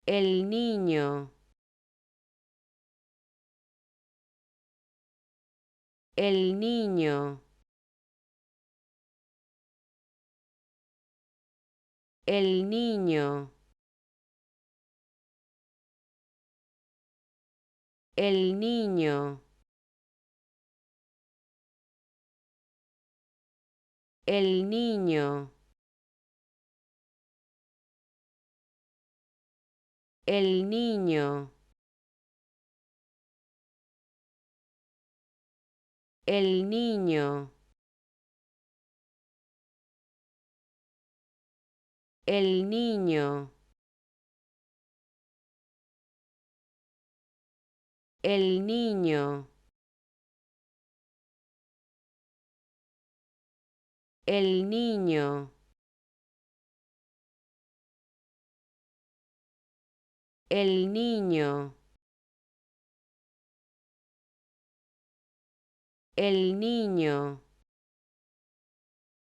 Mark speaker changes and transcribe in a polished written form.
Speaker 1: el niño, el niño, el niño, el niño, el niño, el niño, el niño, el niño, el niño, el niño, el niño, el niño.